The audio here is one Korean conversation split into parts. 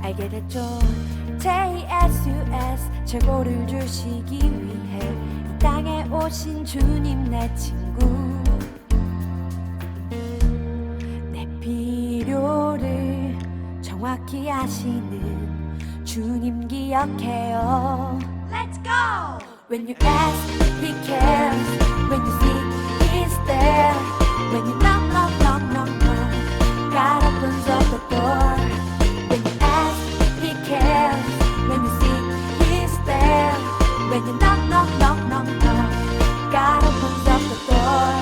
알게 됐죠. JSUS 최고를 주시기 위해 이 땅에 오신 주님 내 친구. 내 필요를 정확히 아시는 주님 기억해요. Let's go! When you ask, He cares. When you seek, He's there. When you knock, knock, knock, knock, knock, God opens up the door. When you ask, He cares. When you seek, He's there. When you knock, knock, knock, knock, knock, God opens up the door.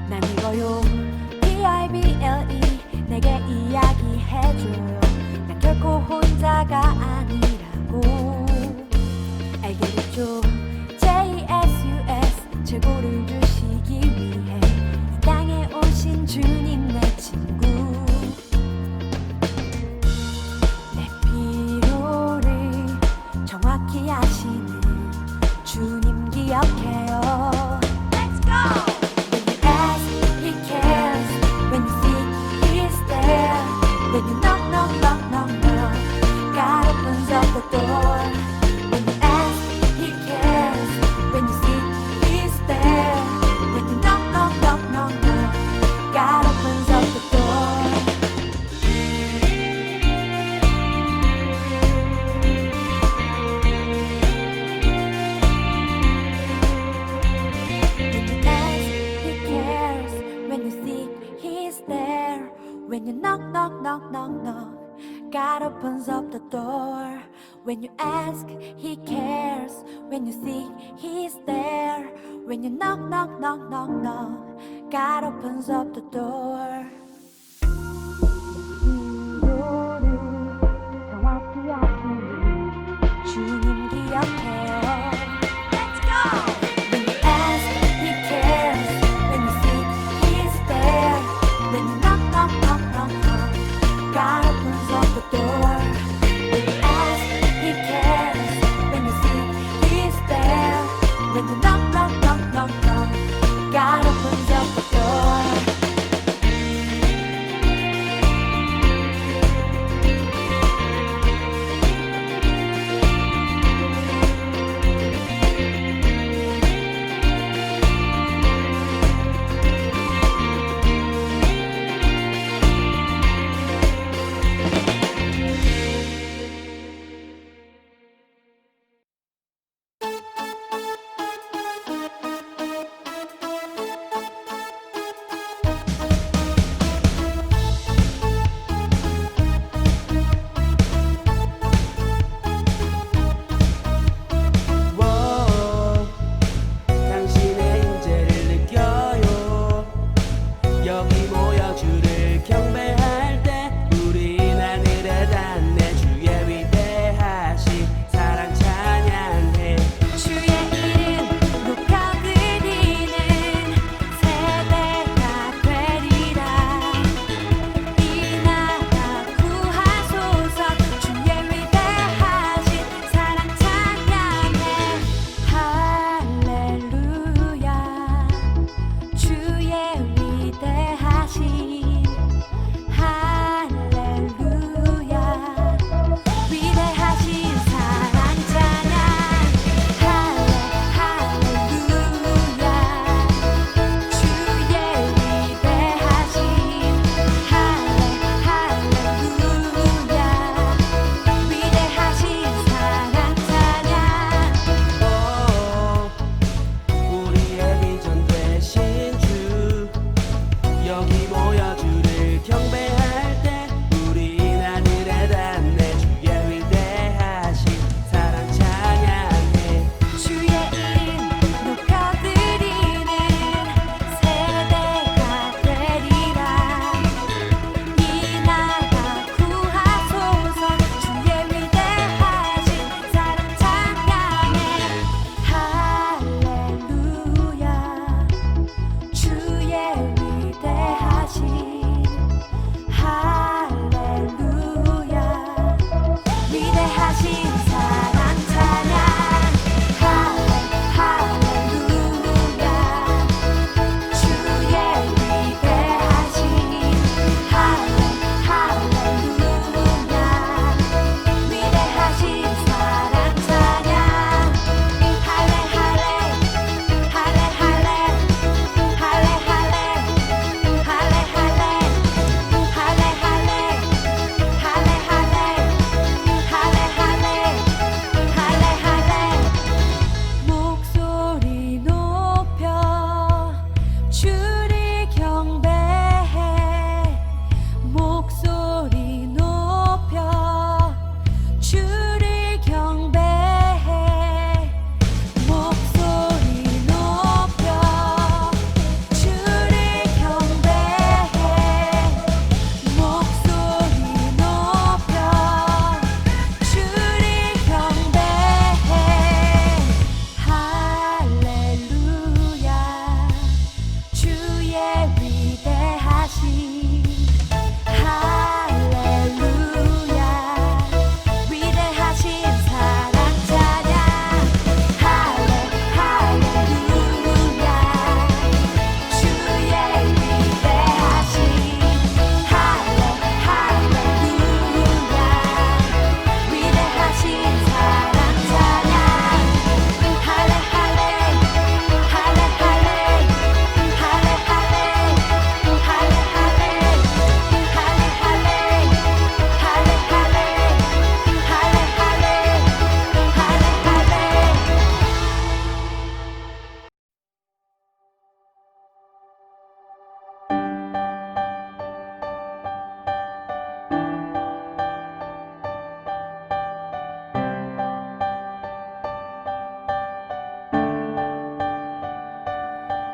난 이거요 BIBLE 내게 이야기해줘요. 난 결코 혼자가 아니라고 알게 됐죠. JSUS 최고를 주시기 위해 이 땅에 오신 주님 내 친구. 내 필요를 정확히 아시는 주님 기억해요. Let's go! When you knock, knock, knock, knock, knock, God opens up the door. When you ask, He cares. When you seek, He's there. When you knock, knock, knock, knock, knock, God opens up the door. When you ask, He cares. When you seek, He's there. When you knock, knock, knock, knock, knock, God opens up the door. When you ask, He cares. When you seek, He's there. When you knock, knock, knock, knock, knock, God opens up the door. 정확히 아시는 주님 기억해요. Let's go! When you ask, He cares. When you seek, He's there. When you knock, knock, knock, knock, knock, God opens up the door. When you ask, He cares. When you seek, He's there. When you knock, knock, knock, knock, knock, God opens up the door.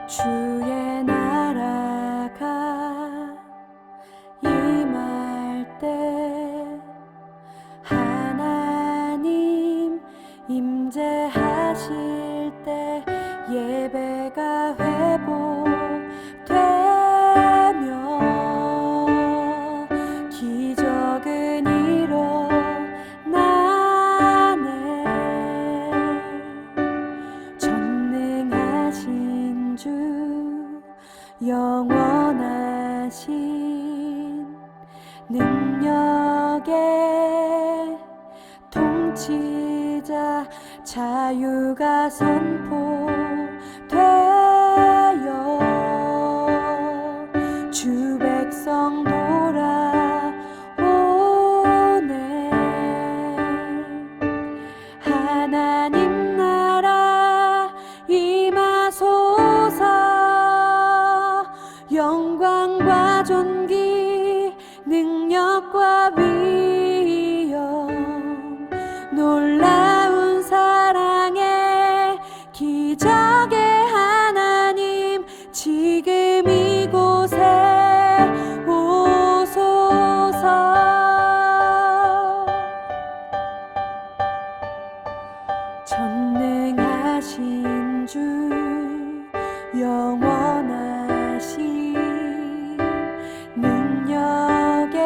주의 나라가 임할 때 하나님 임재하실 때 예배가 회복되며 기적은 일어나네. 전능하신 주 영원하신 능력의 통치자 자유가 선포되어 주 백성 돌아오네. 하나님 나라 임하소서. 영광과 존귀 능력과 위엄 놀라운 사랑의 기적의 하나님 지금 이곳에 오소서. 전능하신 주 영원하신 능력의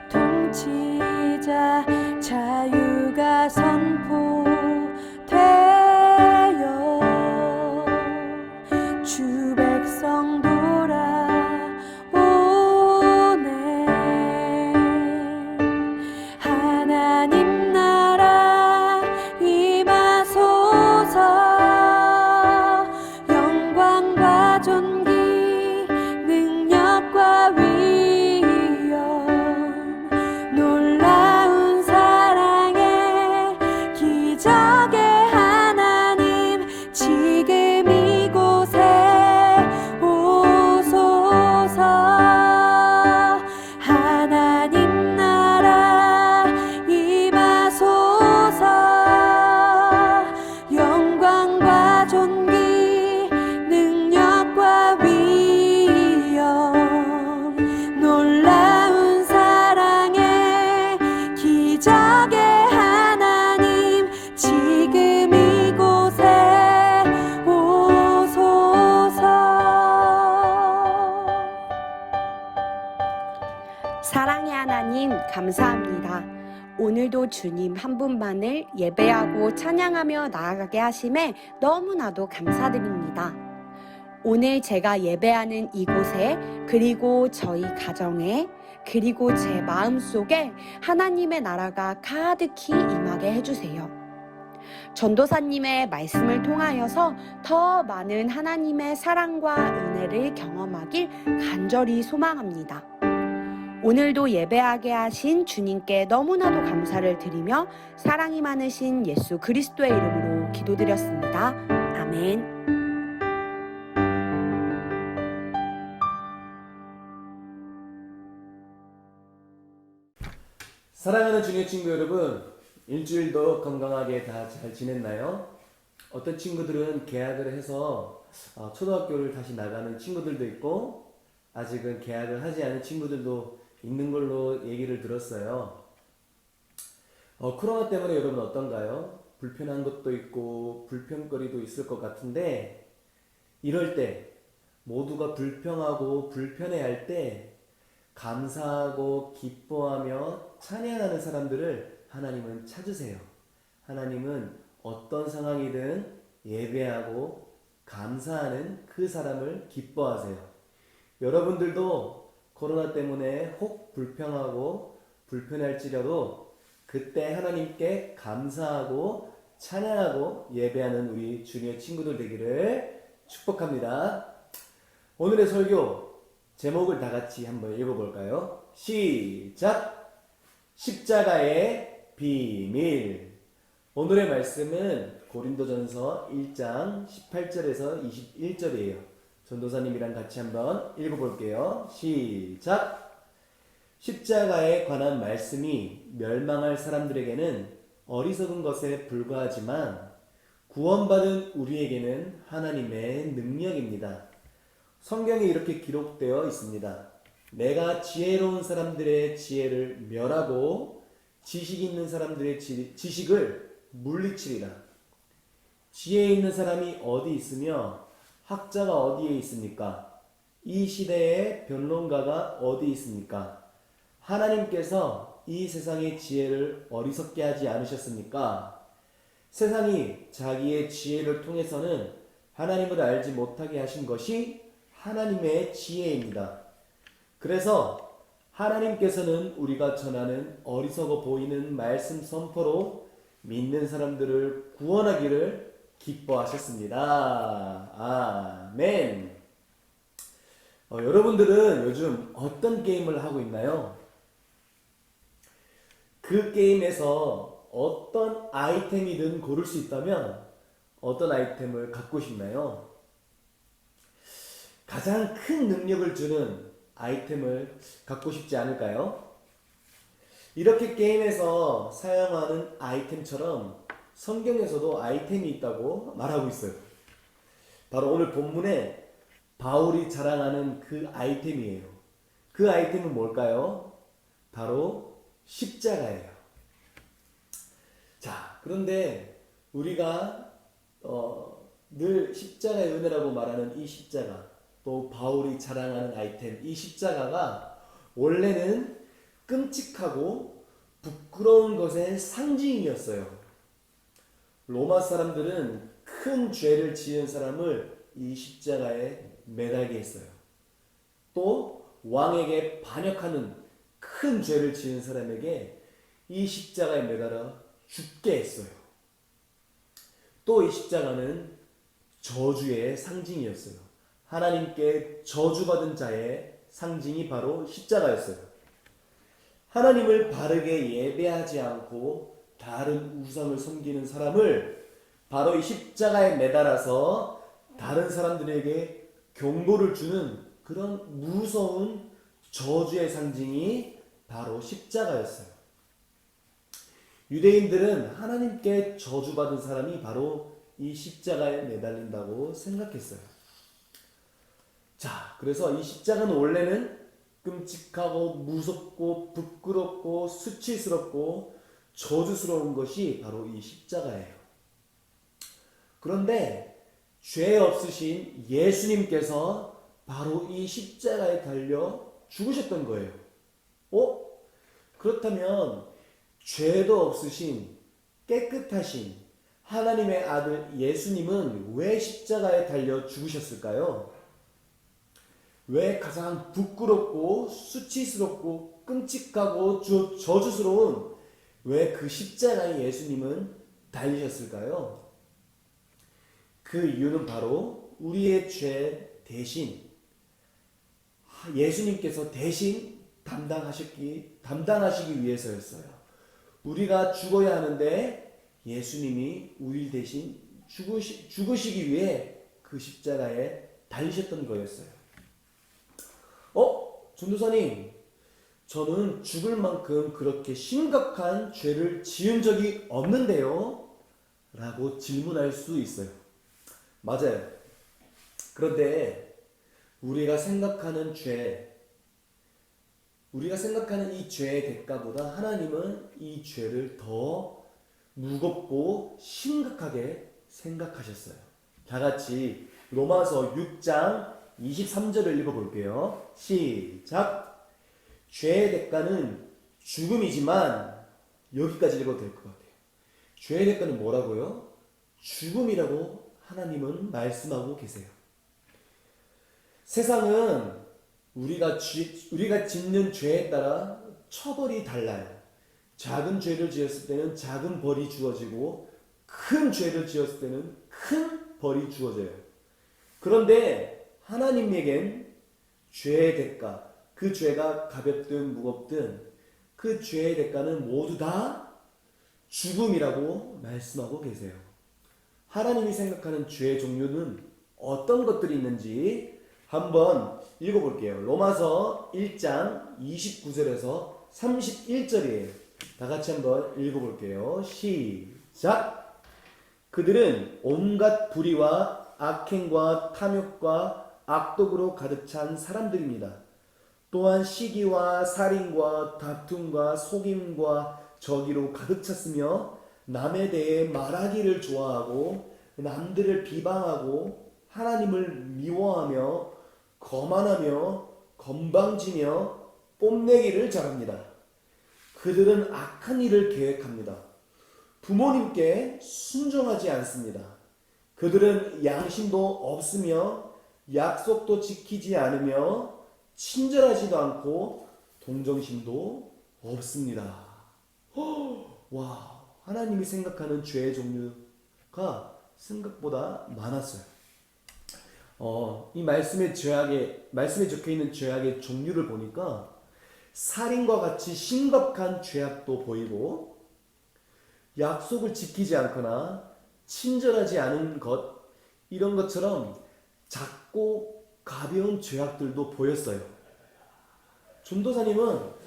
통치자 자유가 선포되어 주 백성 돌아오네. 하나님 나라 임하소서. 영광과 존귀 능력과 위엄 놀라운 사랑의 기적의 하나님 지금 이곳에 오소서. 하나님 나라 임하소서. 영광과 존귀 능력과 위엄 놀라운 사랑의 기적의 하나님 지금 이곳에 오소서. 사랑의 하나님 감사합니다. 오늘도 주님 한 분만을 예배하고 찬양하며 나아가게 하심에 너무나도 감사드립니다. 오늘 제가 예배하는 이곳에 그리고 저희 가정에 그리고 제 마음속에 하나님의 나라가 가득히 임하게 해주세요. 전도사님의 말씀을 통하여서 더 많은 하나님의 사랑과 은혜를 경험하길 간절히 소망합니다. 오늘도 예배하게 하신 주님께 너무나도 감사를 드리며 사랑이 많으신 예수 그리스도의 이름으로 기도드렸습니다. 아멘. 사랑하는 주님의 친구 여러분, 일주일도 건강하게 다 잘 지냈나요? 어떤 친구들은 개학을 해서 초등학교를 다시 나가는 친구들도 있고 아직은 개학을 하지 않은 친구들도 있는 걸로 얘기를 들었어요. 코로나 때문에 여러분 어떤가요? 불편한 것도 있고 불편거리도 있을 것 같은데 이럴 때 모두가 불평하고 불편해할 때 감사하고 기뻐하며 찬양하는 사람들을 하나님은 찾으세요. 하나님은 어떤 상황이든 예배하고 감사하는 그 사람을 기뻐하세요. 여러분들도 코로나 때문에 혹 불평하고 불편할지라도 그때 하나님께 감사하고 찬양하고 예배하는 우리 주님의 친구들 되기를 축복합니다. 오늘의 설교 제목을 다 같이 한번 읽어볼까요? 시작! 십자가의 비밀. 오늘의 말씀은 고린도전서 1장 18절에서 21절이에요. 전도사님이랑 같이 한번 읽어볼게요. 시작! 십자가에 관한 말씀이 멸망할 사람들에게는 어리석은 것에 불과하지만 구원받은 우리에게는 하나님의 능력입니다. 성경에 이렇게 기록되어 있습니다. 내가 지혜로운 사람들의 지혜를 멸하고 지식 있는 사람들의 지식을 물리치리라. 지혜 있는 사람이 어디 있으며 학자가 어디에 있습니까? 이 시대의 변론가가 어디 있습니까? 하나님께서 이 세상의 지혜를 어리석게 하지 않으셨습니까? 세상이 자기의 지혜를 통해서는 하나님을 알지 못하게 하신 것이 하나님의 지혜입니다. 그래서 하나님께서는 우리가 전하는 어리석어 보이는 말씀 선포로 믿는 사람들을 구원하기를 기뻐하셨습니다. 아멘. 여러분들은 요즘 어떤 게임을 하고 있나요? 그 게임에서 어떤 아이템이든 고를 수 있다면 어떤 아이템을 갖고 싶나요? 가장 큰 능력을 주는 아이템을 갖고 싶지 않을까요? 이렇게 게임에서 사용하는 아이템처럼 성경에서도 아이템이 있다고 말하고 있어요. 바로 오늘 본문에 바울이 자랑하는 그 아이템이에요. 그 아이템은 뭘까요? 바로 십자가예요. 자, 그런데 우리가 늘 십자가의 은혜라고 말하는 이 십자가, 또 바울이 자랑하는 아이템, 이 십자가가 원래는 끔찍하고 부끄러운 것의 상징이었어요. 로마 사람들은 큰 죄를 지은 사람을 이 십자가에 매달게 했어요. 또 왕에게 반역하는 큰 죄를 지은 사람에게 이 십자가에 매달아 죽게 했어요. 또 이 십자가는 저주의 상징이었어요. 하나님께 저주받은 자의 상징이 바로 십자가였어요. 하나님을 바르게 예배하지 않고 다른 우상을 섬기는 사람을 바로 이 십자가에 매달아서 다른 사람들에게 경고를 주는 그런 무서운 저주의 상징이 바로 십자가였어요. 유대인들은 하나님께 저주받은 사람이 바로 이 십자가에 매달린다고 생각했어요. 자, 그래서 이 십자가는 원래는 끔찍하고 무섭고 부끄럽고 수치스럽고 저주스러운 것이 바로 이 십자가예요. 그런데 죄 없으신 예수님께서 바로 이 십자가에 달려 죽으셨던 거예요. 그렇다면 죄도 없으신 깨끗하신 하나님의 아들 예수님은 왜 십자가에 달려 죽으셨을까요? 왜 가장 부끄럽고 수치스럽고 끔찍하고 저주스러운 왜 그 십자가에 예수님은 달리셨을까요? 그 이유는 바로 우리의 죄 대신 예수님께서 대신 담당하시기 위해서였어요. 우리가 죽어야 하는데 예수님이 우리 대신 죽으시기 위해 그 십자가에 달리셨던 거였어요. 전도사님, 저는 죽을 만큼 그렇게 심각한 죄를 지은 적이 없는데요? 라고 질문할 수 있어요. 맞아요. 그런데 우리가 생각하는 이 죄의 대가보다 하나님은 이 죄를 더 무겁고 심각하게 생각하셨어요. 다 같이 로마서 6장 23절을 읽어볼게요. 시작. 죄의 대가는 죽음이지만, 여기까지 읽어도 될 것 같아요. 죄의 대가는 뭐라고요? 죽음이라고 하나님은 말씀하고 계세요. 세상은 우리가 짓는 죄에 따라 처벌이 달라요. 작은 죄를 지었을 때는 작은 벌이 주어지고 큰 죄를 지었을 때는 큰 벌이 주어져요. 그런데 하나님에겐 죄의 대가, 그 죄가 가볍든 무겁든 그 죄의 대가는 모두 다 죽음이라고 말씀하고 계세요. 하나님이 생각하는 죄의 종류는 어떤 것들이 있는지 한번 읽어볼게요. 로마서 1장 29절에서 31절이에요. 다 같이 한번 읽어볼게요. 시작! 그들은 온갖 불의와 악행과 탐욕과 악독으로 가득 찬 사람들입니다. 또한 시기와 살인과 다툼과 속임과 저기로 가득 찼으며 남에 대해 말하기를 좋아하고 남들을 비방하고 하나님을 미워하며 거만하며 건방지며 뽐내기를 잘합니다. 그들은 악한 일을 계획합니다. 부모님께 순종하지 않습니다. 그들은 양심도 없으며 약속도 지키지 않으며 친절하지도 않고 동정심도 없습니다. 와, 하나님이 생각하는 죄의 종류가 생각보다 많았어요. 이 말씀에 적혀 있는 죄악의 종류를 보니까 살인과 같이 심각한 죄악도 보이고, 약속을 지키지 않거나 친절하지 않은 것, 이런 것처럼 작고 가벼운 죄악들도 보였어요. 전도사님은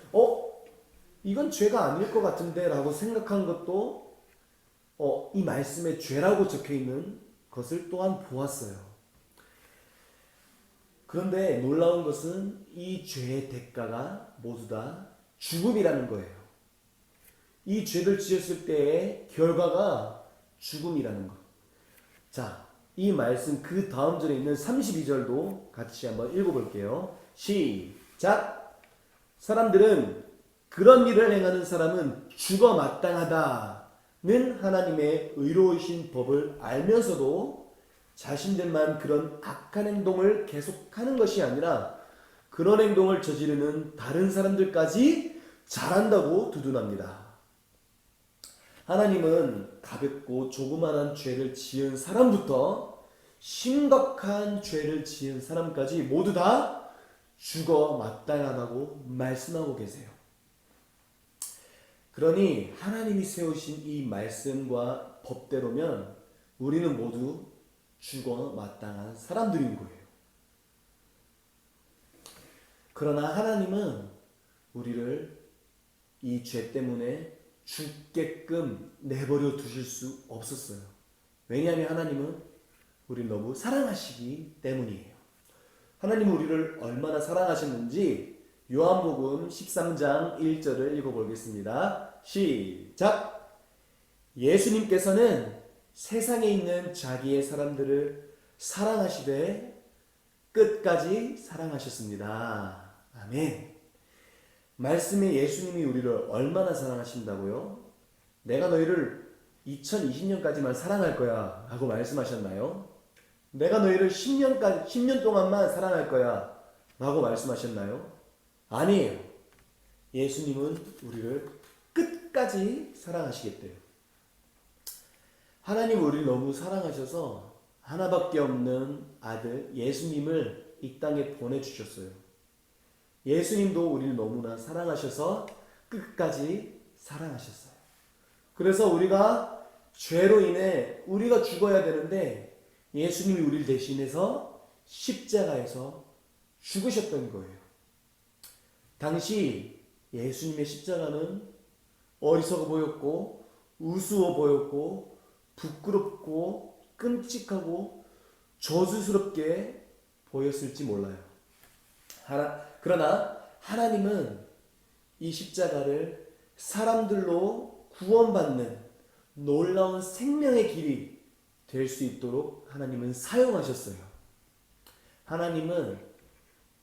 이건 죄가 아닐 것 같은데 라고 생각한 것도 이 말씀에 죄라고 적혀 있는 것을 또한 보았어요. 그런데 놀라운 것은 이 죄의 대가가 모두 다 죽음이라는 거예요. 이 죄를 지었을 때의 결과가 죽음이라는 것. 자, 이 말씀 그 다음 절에 있는 32절도 같이 한번 읽어볼게요. 시작! 사람들은 그런 일을 행하는 사람은 죽어 마땅하다는 하나님의 의로우신 법을 알면서도 자신들만 그런 악한 행동을 계속하는 것이 아니라 그런 행동을 저지르는 다른 사람들까지 잘한다고 두둔합니다. 하나님은 가볍고 조그만한 죄를 지은 사람부터 심각한 죄를 지은 사람까지 모두 다 죽어 마땅하다고 말씀하고 계세요. 그러니 하나님이 세우신 이 말씀과 법대로면 우리는 모두 죽어 마땅한 사람들인 거예요. 그러나 하나님은 우리를 이 죄 때문에 죽게끔 내버려 두실 수 없었어요. 왜냐하면 하나님은 우리를 너무 사랑하시기 때문이에요. 하나님은 우리를 얼마나 사랑하셨는지 요한복음 13장 1절을 읽어보겠습니다. 시작! 예수님께서는 세상에 있는 자기의 사람들을 사랑하시되 끝까지 사랑하셨습니다. 아멘. 말씀에 예수님이 우리를 얼마나 사랑하신다고요? 내가 너희를 2020년까지만 사랑할 거야 라고 말씀하셨나요? 내가 너희를 10년 동안만 사랑할 거야 라고 말씀하셨나요? 아니에요. 예수님은 우리를 끝까지 사랑하시겠대요. 하나님 우리를 너무 사랑하셔서 하나밖에 없는 아들 예수님을 이 땅에 보내주셨어요. 예수님도 우리를 너무나 사랑하셔서 끝까지 사랑하셨어요. 그래서 우리가 죄로 인해 우리가 죽어야 되는데 예수님이 우리를 대신해서 십자가에서 죽으셨던 거예요. 당시 예수님의 십자가는 어리석어 보였고 우스워 보였고 부끄럽고 끔찍하고 저주스럽게 보였을지 몰라요. 그러나 하나님은 이 십자가를 사람들로 구원받는 놀라운 생명의 길이 될 수 있도록 하나님은 사용하셨어요. 하나님은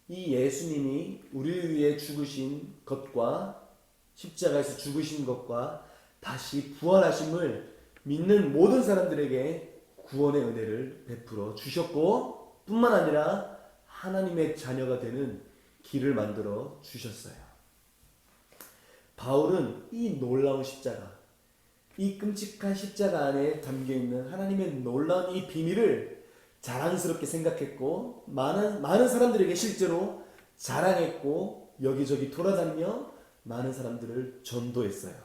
이 예수님이 우리를 위해 죽으신 것과 십자가에서 죽으신 것과 다시 부활하심을 믿는 모든 사람들에게 구원의 은혜를 베풀어 주셨고 뿐만 아니라 하나님의 자녀가 되는 길을 만들어 주셨어요. 바울은 이 놀라운 십자가, 이 끔찍한 십자가 안에 담겨있는 하나님의 놀라운 이 비밀을 자랑스럽게 생각했고 많은 사람들에게 실제로 자랑했고 여기저기 돌아다니며 많은 사람들을 전도했어요.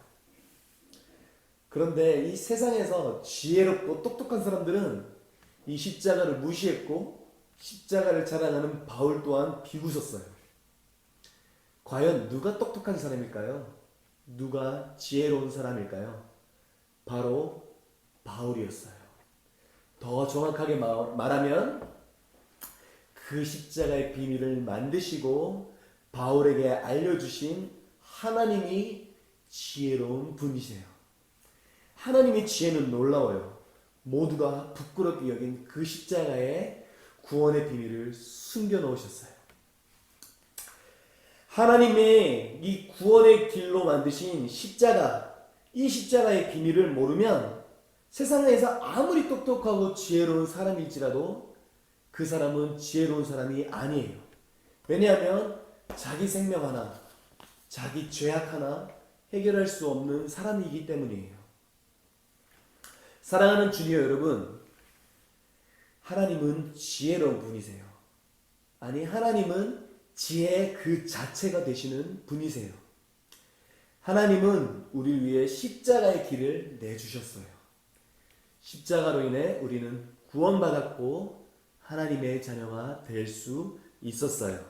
그런데 이 세상에서 지혜롭고 똑똑한 사람들은 이 십자가를 무시했고 십자가를 자랑하는 바울 또한 비웃었어요. 과연 누가 똑똑한 사람일까요? 누가 지혜로운 사람일까요? 바로 바울이었어요. 더 정확하게 말하면 그 십자가의 비밀을 만드시고 바울에게 알려주신 하나님이 지혜로운 분이세요. 하나님의 지혜는 놀라워요. 모두가 부끄럽게 여긴 그 십자가에 구원의 비밀을 숨겨 놓으셨어요. 하나님의 이 구원의 길로 만드신 십자가, 이 십자가의 비밀을 모르면 세상에서 아무리 똑똑하고 지혜로운 사람일지라도 그 사람은 지혜로운 사람이 아니에요. 왜냐하면 자기 생명 하나, 자기 죄악 하나 해결할 수 없는 사람이기 때문이에요. 사랑하는 주니어 여러분, 하나님은 지혜로운 분이세요. 아니, 하나님은 지혜 그 자체가 되시는 분이세요. 하나님은 우리를 위해 십자가의 길을 내주셨어요. 십자가로 인해 우리는 구원받았고 하나님의 자녀가 될 수 있었어요.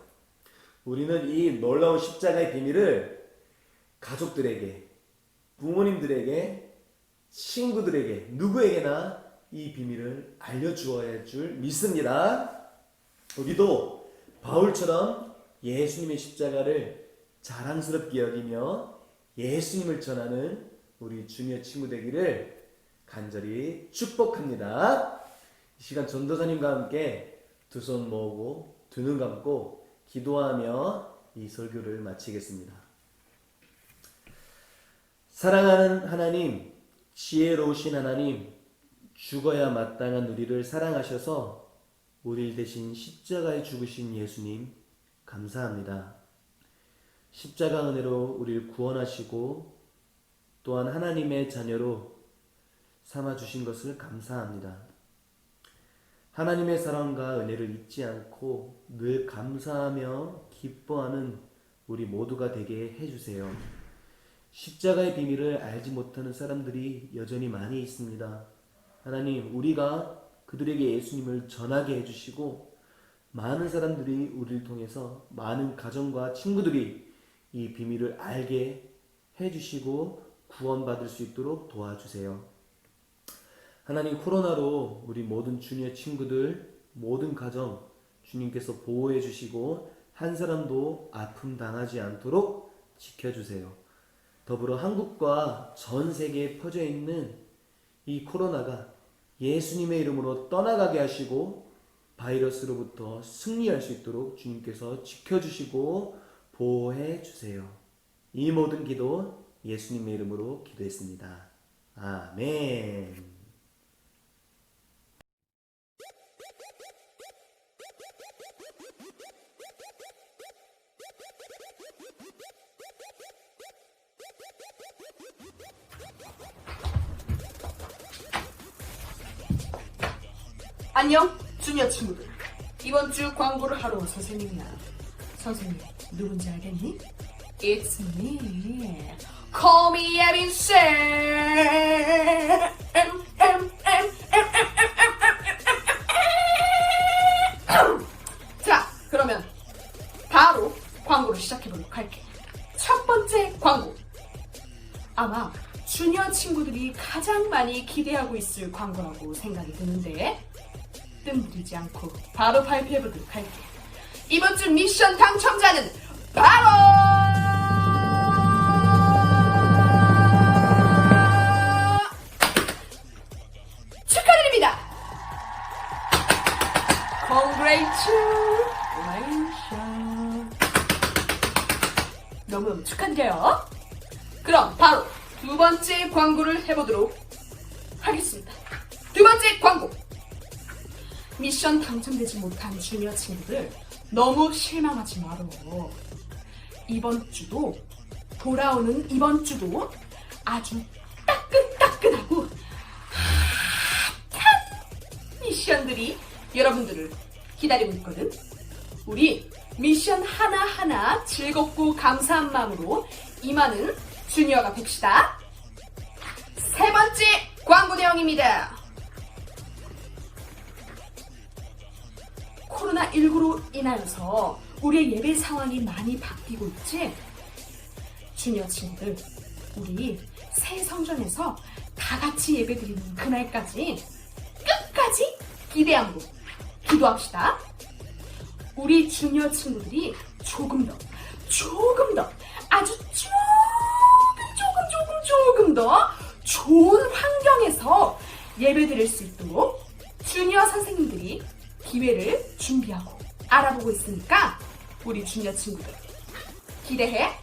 우리는 이 놀라운 십자가의 비밀을 가족들에게, 부모님들에게, 친구들에게, 누구에게나 이 비밀을 알려주어야 할 줄 믿습니다. 우리도 바울처럼 예수님의 십자가를 자랑스럽게 여기며 예수님을 전하는 우리 주니어 친구 되기를 간절히 축복합니다. 이 시간 전도사님과 함께 두 손 모으고 두 눈 감고 기도하며 이 설교를 마치겠습니다. 사랑하는 하나님, 지혜로우신 하나님, 죽어야 마땅한 우리를 사랑하셔서 우리를 대신 십자가에 죽으신 예수님 감사합니다. 십자가 은혜로 우리를 구원하시고 또한 하나님의 자녀로 삼아주신 것을 감사합니다. 하나님의 사랑과 은혜를 잊지 않고 늘 감사하며 기뻐하는 우리 모두가 되게 해주세요. 십자가의 비밀을 알지 못하는 사람들이 여전히 많이 있습니다. 하나님, 우리가 그들에게 예수님을 전하게 해주시고 많은 사람들이 우리를 통해서 많은 가정과 친구들이 이 비밀을 알게 해주시고 구원받을 수 있도록 도와주세요. 하나님, 코로나로 우리 모든 주니어 친구들, 모든 가정 주님께서 보호해 주시고 한 사람도 아픔 당하지 않도록 지켜주세요. 더불어 한국과 전 세계에 퍼져 있는 이 코로나가 예수님의 이름으로 떠나가게 하시고 바이러스로부터 승리할 수 있도록 주님께서 지켜주시고 보호해 주세요. 이 모든 기도 예수님의 이름으로 기도했습니다. 아멘. 안녕, 주니어 친구들. 이번 주 광고를 하러 온 선생님이야. 선생님, 누군지 알겠니? It's me. Call me 에빈쌤. 자, 그러면 바로 광고를 시작해보도록 할게. 첫 번째 광고. 아마 주니어 친구들이 가장 많이 기대하고 있을 광고라고 생각이 드는데 뜸 들이지 않고 바로 발표해보도록 할게. 이번 주 미션 당첨자는 바로 축하드립니다. Congratulations. 너무너무 축하드려요. 그럼 바로 두 번째 광고를 해보도록 하겠습니다. 두 번째 광고. 미션 당첨되지 못한 주니어 친구들 너무 실망하지 마라. 돌아오는 이번 주도 아주 따끈따끈하고 핫한 미션들이 여러분들을 기다리고 있거든. 우리 미션 하나하나 즐겁고 감사한 마음으로 임하는 주니어가 됩시다. 세 번째 광고 내용입니다. 코로나19로 인하여서 우리의 예배 상황이 많이 바뀌고 있지? 주니어 친구들, 우리 새 성전에서 다 같이 예배 드리는 그날까지 끝까지 기대함으로 기도합시다. 우리 주니어 친구들이 조금 더, 아주 조금 더 좋은 환경에서 예배드릴 수 있도록 주니어 선생님들이 기회를 준비하고 알아보고 있으니까 우리 주니어 친구들 기대해.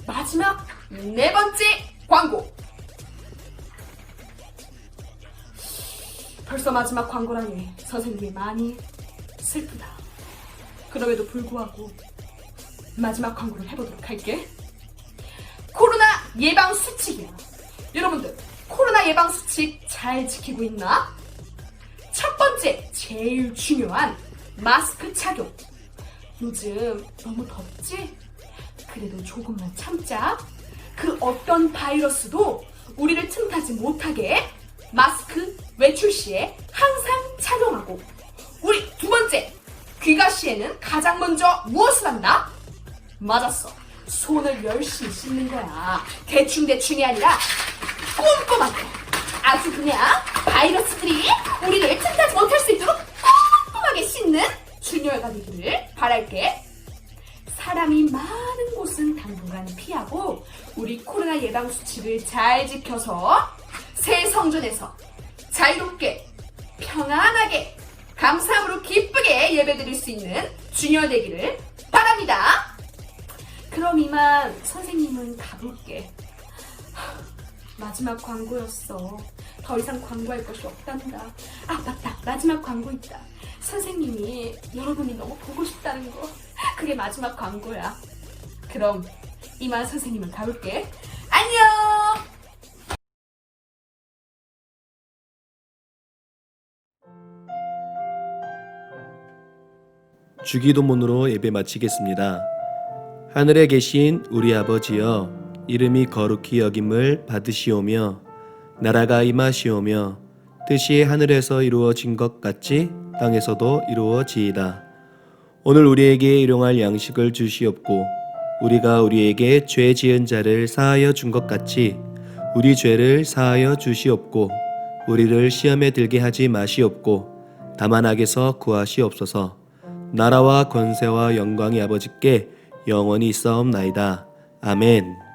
마지막 4번째 광고. 벌써 마지막 광고라니 선생님이 많이 슬프다. 그럼에도 불구하고 마지막 광고를 해보도록 할게. 코로나 예방 수칙이야. 여러분들 코로나 예방 수칙 잘 지키고 있나? 첫 번째 제일 중요한 마스크 착용. 요즘 너무 덥지? 그래도 조금만 참자. 그 어떤 바이러스도 우리를 틈타지 못하게 마스크 외출 시에 항상 착용하고, 우리 두 번째 귀가 시에는 가장 먼저 무엇을 한다? 맞았어. 손을 열심히 씻는 거야. 대충대충이 아니라 꼼꼼하게. 아주 그냥 바이러스들이 우리를 틈타지 못할 수 있도록 꼼꼼하게 씻는 주니어가 되기를 바랄게. 사람이 많은 곳은 당분간 피하고 우리 코로나 예방 수칙을 잘 지켜서 새 성전에서 자유롭게 평안하게 감사함으로 기쁘게 예배드릴 수 있는 주니어 되기를 바랍니다. 그럼 이만 선생님은 가볼게. 마지막 광고였어. 더 이상 광고할 것이 없단다. 아 맞다, 마지막 광고 있다. 선생님이 여러분이 너무 보고 싶다는 거, 그게 마지막 광고야. 그럼 이만 선생님은 가볼게. 안녕. 주기도문으로 예배 마치겠습니다. 하늘에 계신 우리 아버지여, 이름이 거룩히 여김을 받으시오며 나라가 임하시오며 뜻이 하늘에서 이루어진 것 같이 땅에서도 이루어지이다. 오늘 우리에게 일용할 양식을 주시옵고 우리가 우리에게 죄 지은 자를 사하여 준 것 같이 우리 죄를 사하여 주시옵고 우리를 시험에 들게 하지 마시옵고 다만 악에서 구하시옵소서. 나라와 권세와 영광이 아버지께 영원히 있사옵나이다. 아멘.